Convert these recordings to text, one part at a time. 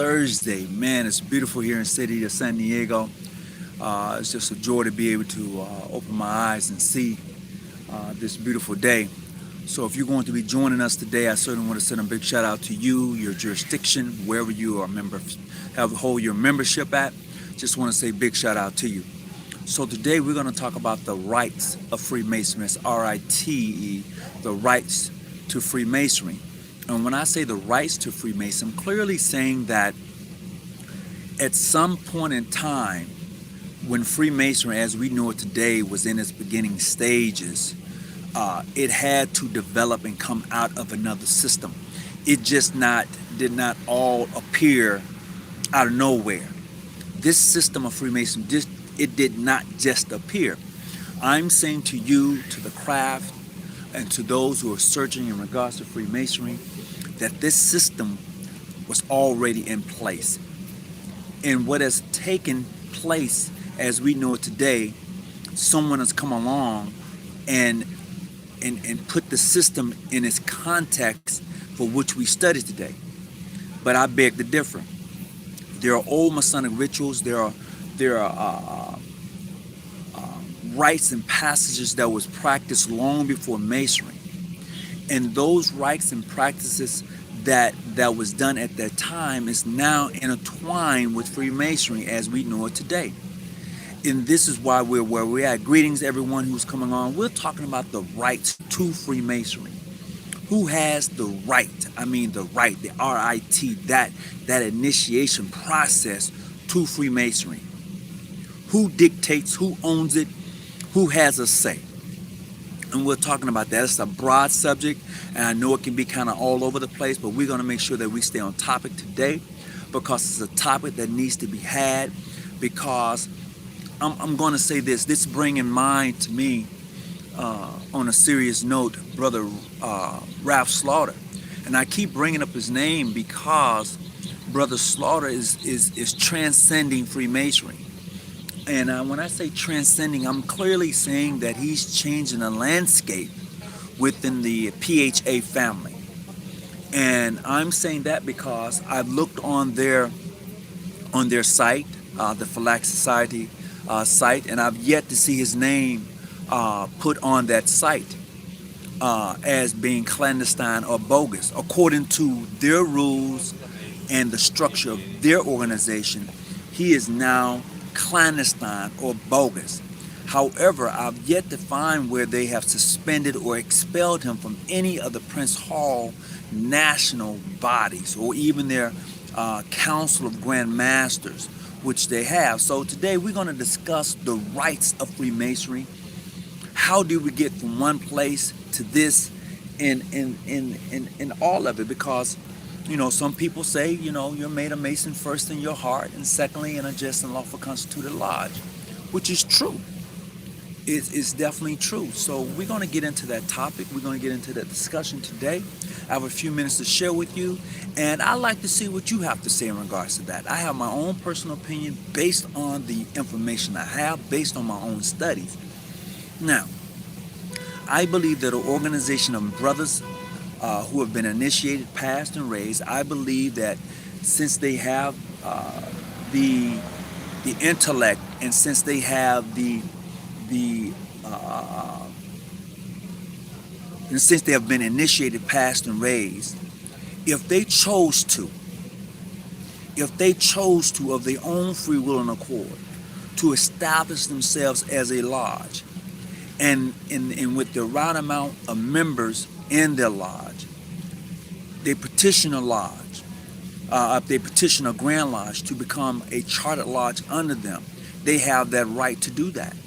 Thursday. Man, it's beautiful here in the city of San Diego. It's just a joy to be able to open my eyes and see this beautiful day. So if you're going to be joining us today, I certainly want to send a big shout out to you, your jurisdiction, wherever you are hold your membership at. Just want to say big shout out to you. So today we're going to talk about the rites of Freemasonry. It's R-I-T-E, the rites to Freemasonry. And when I say the rights to Freemason, I'm clearly saying that at some point in time, when Freemasonry, as we know it today, was in its beginning stages, it had to develop and come out of another system. It just did not all appear out of nowhere. This system of Freemason, it did not just appear. I'm saying to you, to the craft, and to those who are searching in regards to Freemasonry, that this system was already in place. And what has taken place as we know it today, someone has come along and put the system in its context for which we study today. But I beg to differ. There are old Masonic rituals, there are rites and passages that was practiced long before Masonry. And those rites and practices that was done at that time is now intertwined with Freemasonry as we know it today. And this is why we're where we're at. Greetings everyone who's coming on. We're talking about the rights to Freemasonry. Who has the right? I mean the right, the R-I-T, that initiation process to Freemasonry. Who dictates, who owns it, who has a say? And we're talking about that. It's a broad subject, and I know it can be kind of all over the place, but we're going to make sure that we stay on topic today because it's a topic that needs to be had. Because I'm going to say this bring in mind to me, on a serious note, Brother Ralph Slaughter. And I keep bringing up his name because Brother Slaughter is transcending Freemasonry. And when I say transcending, I'm clearly saying that he's changing the landscape within the PHA family. And I'm saying that because I've looked on their site, the Phylax Society site, and I've yet to see his name put on that site as being clandestine or bogus. According to their rules and the structure of their organization, he is now clandestine or bogus. However, I've yet to find where they have suspended or expelled him from any of the Prince Hall national bodies or even their Council of Grand Masters, which they have. So today we're going to discuss the rights of Freemasonry. How do we get from one place to this in all of it? Because some people say, you're made a Mason first in your heart and secondly in a just and lawful constituted lodge, which is true. It's definitely true. So we're going to get into that topic. We're going to get into that discussion today. I have a few minutes to share with you, and I'd like to see what you have to say in regards to that. I have my own personal opinion based on the information I have, based on my own studies. Now, I believe that an organization of brothers who have been initiated, passed, and raised, I believe that since they have the intellect and since they have and since they have been initiated, passed, and raised, if they chose to of their own free will and accord to establish themselves as a lodge, and with the right amount of members in their lodge, they petition a lodge, they petition a Grand Lodge to become a chartered lodge under them. They have that right to do that.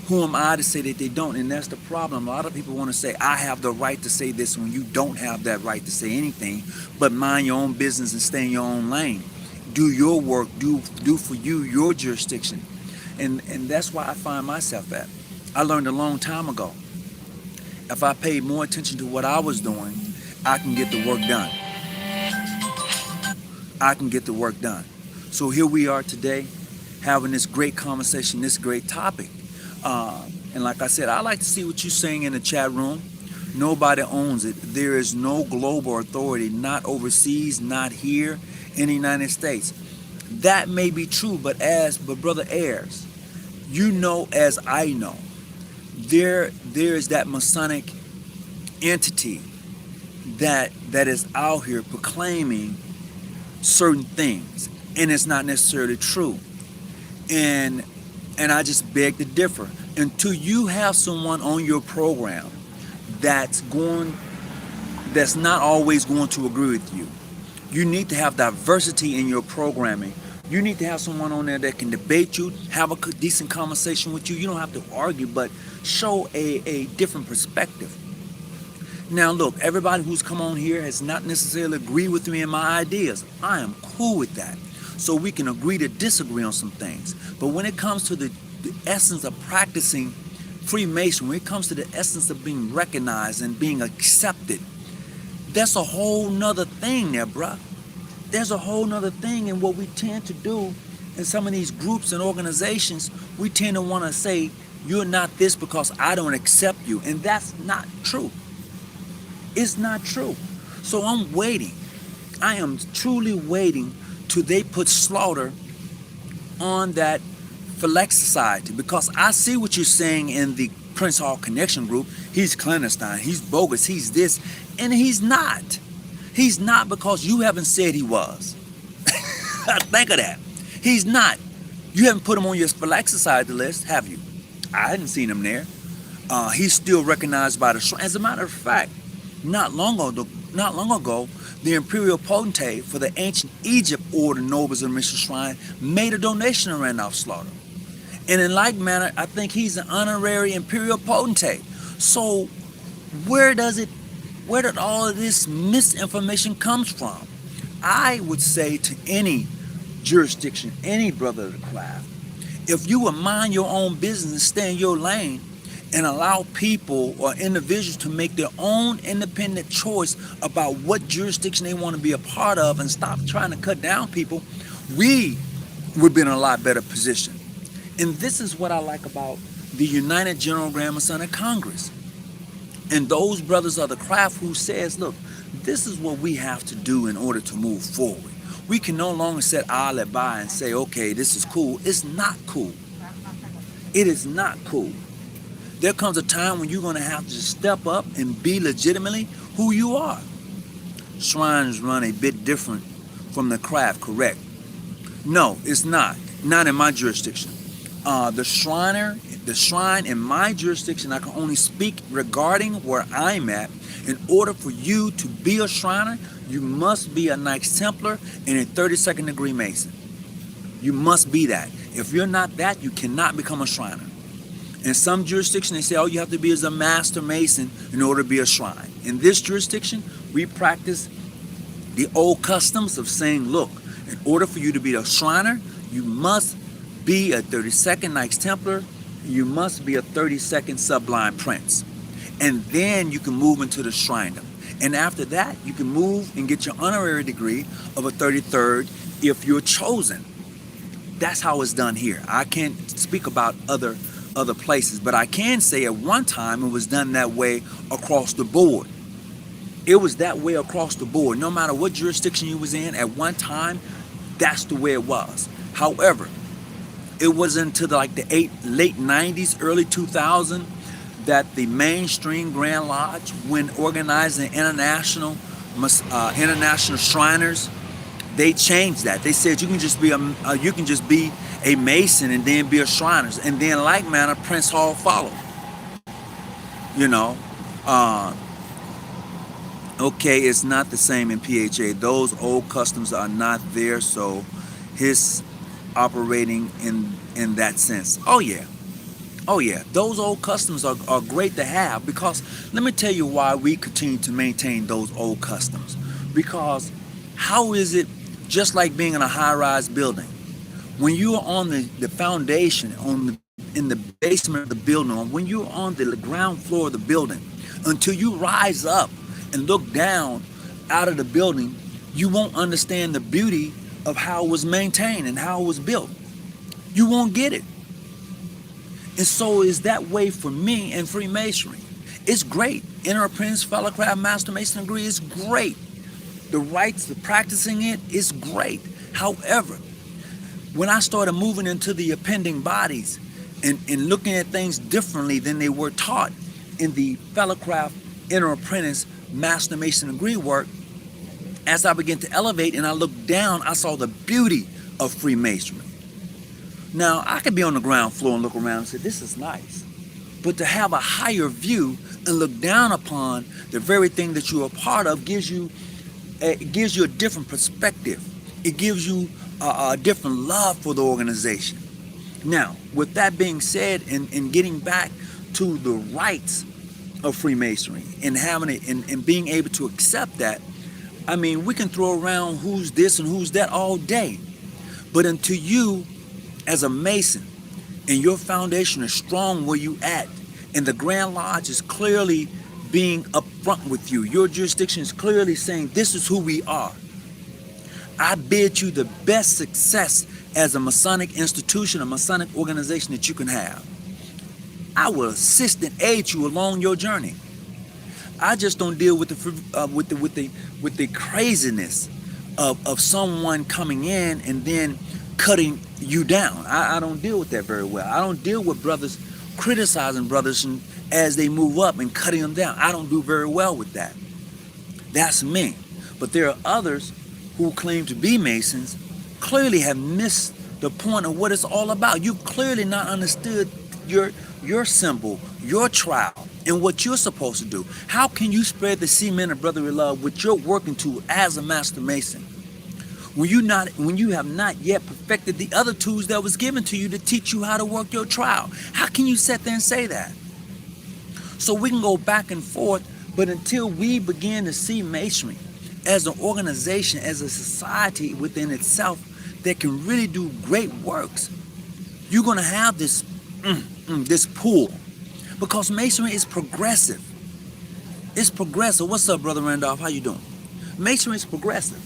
Who am I to say that they don't? And that's the problem. A lot of people want to say, I have the right to say this when you don't have that right to say anything, but mind your own business and stay in your own lane. Do your work, do for you, your jurisdiction. And that's why I find myself at. I learned a long time ago, if I paid more attention to what I was doing, I can get the work done. I can get the work done. So here we are today, having this great conversation, this great topic. And like I said, I like to see what you're saying in the chat room. Nobody owns it. There is no global authority, not overseas, not here. in the United States. That may be true, but Brother Ayers, you know as I know, there is that Masonic entity that is out here proclaiming certain things, and it's not necessarily true. And and I just beg to differ. Until you have someone on your program that's going that's not always going to agree with you. You need to have diversity in your programming. You need to have someone on there that can debate you, have a decent conversation with you. You don't have to argue, but show a different perspective. Now look, everybody who's come on here has not necessarily agreed with me and my ideas. I am cool with that. So we can agree to disagree on some things. But when it comes to the essence of practicing Freemasonry, when it comes to the essence of being recognized and being accepted, that's a whole nother thing there, bruh. There's a whole nother thing. And what we tend to do in some of these groups and organizations, we tend to want to say, you're not this because I don't accept you. And that's not true. It's not true. So I'm waiting. I am truly waiting till they put slaughter on that Select Society, because I see what you're saying in the Prince Hall Connection group. He's clandestine, he's bogus, he's this, and he's not. He's not because you haven't said he was. Think of that. He's not. You haven't put him on your Select Society list, have you? I hadn't seen him there. He's still recognized by the shrine. As a matter of fact, not long ago, the imperial potentate for the ancient Egypt order nobles of the Mission Shrine made a donation to Randolph Slaughter. And in like manner, I think he's an honorary imperial potentate. So where did all of this misinformation comes from? I would say to any jurisdiction, any brother of the craft, if you would mind your own business and stay in your lane and allow people or individuals to make their own independent choice about what jurisdiction they want to be a part of and stop trying to cut down people, we would be in a lot better position. And this is what I like about the United General Grand Masonic Congress. And those brothers of the craft who says, look, this is what we have to do in order to move forward. We can no longer set alibi by and say, okay, this is cool. It's not cool. It is not cool. There comes a time when you're going to have to just step up and be legitimately who you are. Shrines run a bit different from the craft, correct? No, it's not. Not in my jurisdiction. The shrine in my jurisdiction, I can only speak regarding where I'm at. In order for you to be a Shriner, you must be a Knights Templar and a 32nd degree Mason. You must be that. If you're not that, you cannot become a Shriner. In some jurisdictions, they say all you have to be is a Master Mason in order to be a Shrine. In this jurisdiction, we practice the old customs of saying, look, in order for you to be a Shriner, you must be a 32nd Knights Templar, you must be a 32nd Sublime Prince. And then you can move into the Shrinedom. And after that, you can move and get your honorary degree of a 33rd if you're chosen. That's how it's done here. I can't speak about other places, but I can say at one time it was done that way across the board. It was that way across the board. No matter what jurisdiction you was in, at one time, that's the way it was. However, it was into the late 90s, early 2000 that the mainstream Grand Lodge, when organizing international Shriners, they changed that. They said you can just be a Mason and then be a Shriner, and then in like manner Prince Hall followed. You know, okay, it's not the same in PHA. Those old customs are not there, so his operating in that sense. Oh yeah, those old customs are great to have, because let me tell you why we continue to maintain those old customs. Because how is it, just like being in a high-rise building, when you're on the foundation, in the basement of the building, or when you're on the ground floor of the building, until you rise up and look down out of the building, you won't understand the beauty of how it was maintained and how it was built. You won't get it. And so is that way for me and Freemasonry. It's great. Inner Apprentice, Fellow Craft, Master Mason degree is great. The rites, the practicing it is great. However, when I started moving into the appending bodies and looking at things differently than they were taught in the fellowcraft, inner apprentice, master mason degree work, as I began to elevate and I looked down, I saw the beauty of Freemasonry. Now, I could be on the ground floor and look around and say, this is nice. But to have a higher view and look down upon the very thing that you're a part of gives you a different perspective. It gives you a different love for the organization. Now, with that being said, and getting back to the rights of Freemasonry and having it and being able to accept that, I mean, we can throw around who's this and who's that all day. But until you, as a Mason, and your foundation is strong where you at, and the Grand Lodge is clearly being upfront with you, your jurisdiction is clearly saying this is who we are, I bid you the best success as a Masonic institution, a Masonic organization that you can have. I will assist and aid you along your journey. I just don't deal with the craziness of someone coming in and then cutting you down. I don't deal with that very well. I don't deal with brothers criticizing brothers as they move up and cutting them down. I don't do very well with that. That's me. But there are others who claim to be Masons clearly have missed the point of what it's all about. You've clearly not understood your symbol, your trial, and what you're supposed to do. How can you spread the cement of brotherly love which you're working to as a Master Mason when you have not yet perfected the other tools that was given to you to teach you how to work your trial? How can you sit there and say that? So we can go back and forth, but until we begin to see Masonry as an organization, as a society within itself that can really do great works, you're going to have this pull, because Masonry is progressive. It's progressive. What's up, Brother Randolph? How you doing? Masonry is progressive.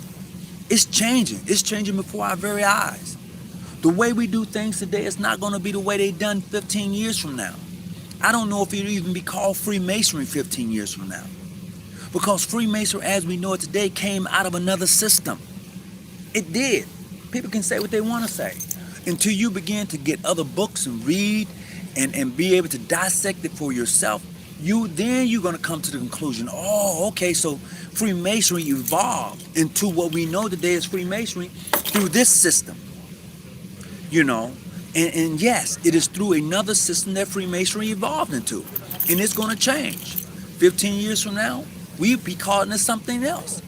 It's changing. It's changing before our very eyes. The way we do things today is not going to be the way they done 15 years from now. I don't know if it'll even be called Freemasonry 15 years from now, because Freemasonry as we know it today came out of another system. It did. People can say what they want to say. Until you begin to get other books and read and be able to dissect it for yourself, you're going to come to the conclusion, oh, okay, so Freemasonry evolved into what we know today as Freemasonry through this system. You know, and yes, it is through another system that Freemasonry evolved into, and it's going to change. 15 years from now, we'll be calling it something else.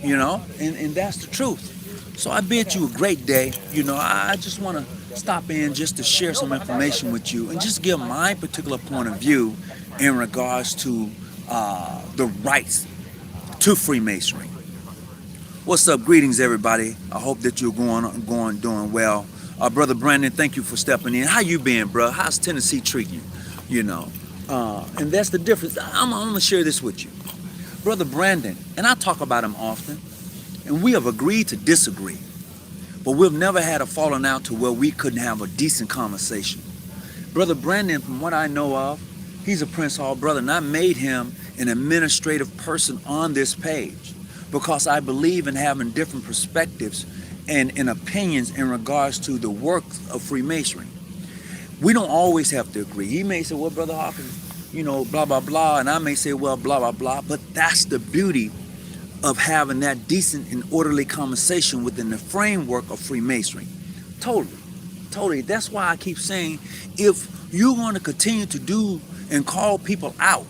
You know, and that's the truth. So I bid you a great day. You know, I just want to stop in just to share some information with you and just give my particular point of view in regards to the rights to Freemasonry. What's up? Greetings, everybody. I hope that you're doing well. Brother Brandon, thank you for stepping in. How you been, bro? How's Tennessee treating you? You know, and that's the difference. I'm going to share this with you. Brother Brandon, and I talk about him often, and we have agreed to disagree, but we've never had a falling out to where we couldn't have a decent conversation. Brother Brandon, from what I know of, he's a Prince Hall brother, and I made him an administrative person on this page because I believe in having different perspectives and opinions in regards to the work of Freemasonry. We don't always have to agree. He may say, well, Brother Hawkins, you know, blah, blah, blah, and I may say, well, blah, blah, blah, but that's the beauty of having that decent and orderly conversation within the framework of Freemasonry. Totally. That's why I keep saying, if you're going to continue to do and call people out,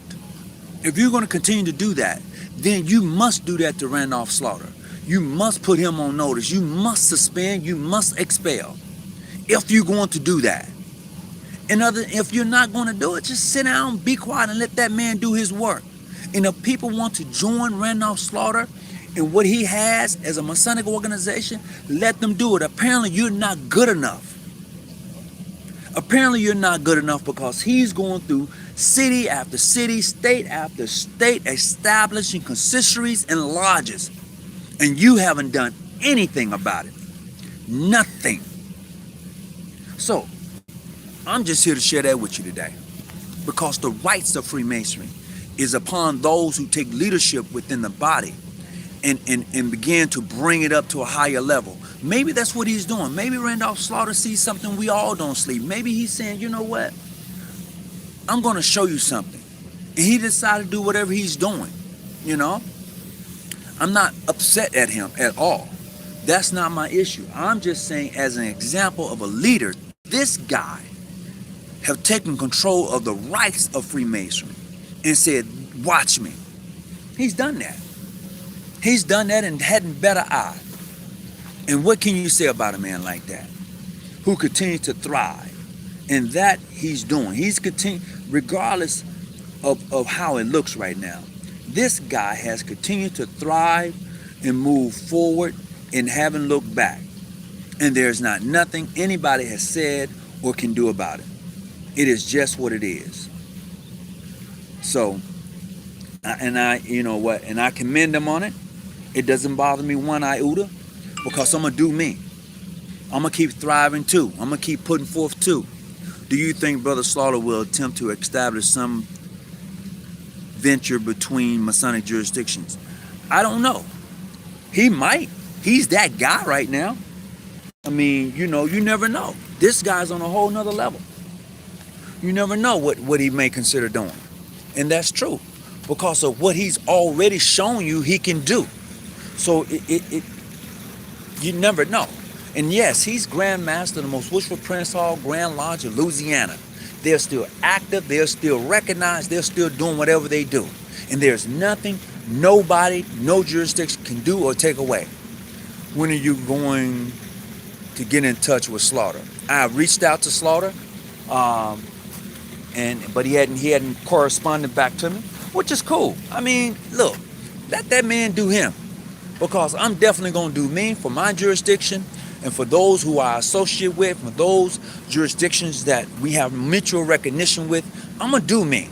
if you're going to continue to do that, then you must do that to Randolph Slaughter. You must put him on notice. You must suspend. You must expel. If you're going to do that. If you're not going to do it, just sit down, be quiet, and let that man do his work. And if people want to join Randolph Slaughter and what he has as a Masonic organization, let them do it. Apparently, you're not good enough. Apparently, you're not good enough because he's going through city after city, state after state, establishing consistories and lodges. And you haven't done anything about it. Nothing. So, I'm just here to share that with you today. Because the rights of Freemasonry is upon those who take leadership within the body and begin to bring it up to a higher level. Maybe that's what he's doing. Maybe Randolph Slaughter sees something we all don't see. Maybe he's saying, you know what? I'm going to show you something. And he decided to do whatever he's doing. You know? I'm not upset at him at all. That's not my issue. I'm just saying, as an example of a leader, this guy have taken control of the rights of Freemasonry and said, watch me. He's done that. He's done that and hadn't better eye. And what can you say about a man like that, who continues to thrive? And that he's doing. He's continuing, regardless of how it looks right now. This guy has continued to thrive and move forward and haven't looked back. And there's not nothing anybody has said or can do about it. It is just what it is. So, you know what, and I commend him on it. It doesn't bother me one iota, because I'm going to do me. I'm going to keep thriving too. I'm going to keep putting forth too. Do you think Brother Slaughter will attempt to establish some venture between Masonic jurisdictions? I don't know. He might. He's that guy right now. I mean, you know, you never know. This guy's on a whole nother level. You never know what he may consider doing. And that's true, because of what he's already shown you he can do. So you never know. And yes, he's Grand Master of the Most Wishful Prince Hall Grand Lodge of Louisiana. They're still active, they're still recognized, they're still doing whatever they do. And there's nothing, nobody, no jurisdiction can do or take away. When are you going to get in touch with Slaughter? I reached out to Slaughter, but he hadn't corresponded back to me, which is cool. I mean, look, let that man do him, because I'm definitely going to do me for my jurisdiction, and for those who I associate with, for those jurisdictions that we have mutual recognition with, I'm going to do me.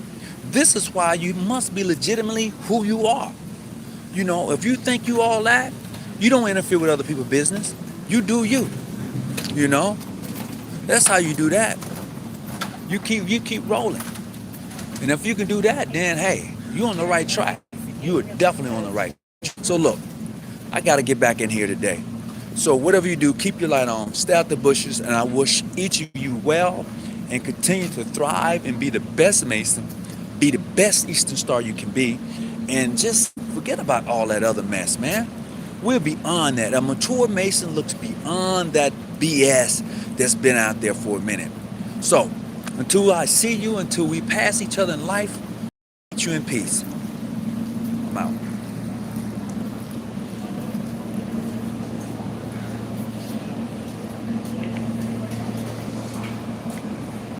This is why you must be legitimately who you are. You know, if you think you all that, you don't interfere with other people's business. You do you. You know, that's how you do that. You keep rolling. And if you can do that, then hey, you're on the right track. You are definitely on the right track. So look, I got to get back in here today. So whatever you do, keep your light on, stay out the bushes, and I wish each of you well and continue to thrive and be the best Mason, be the best Eastern Star you can be, and just forget about all that other mess, man. We're beyond that. A mature Mason looks beyond that BS that's been out there for a minute. So until I see you, until we pass each other in life, meet you in peace. I'm out.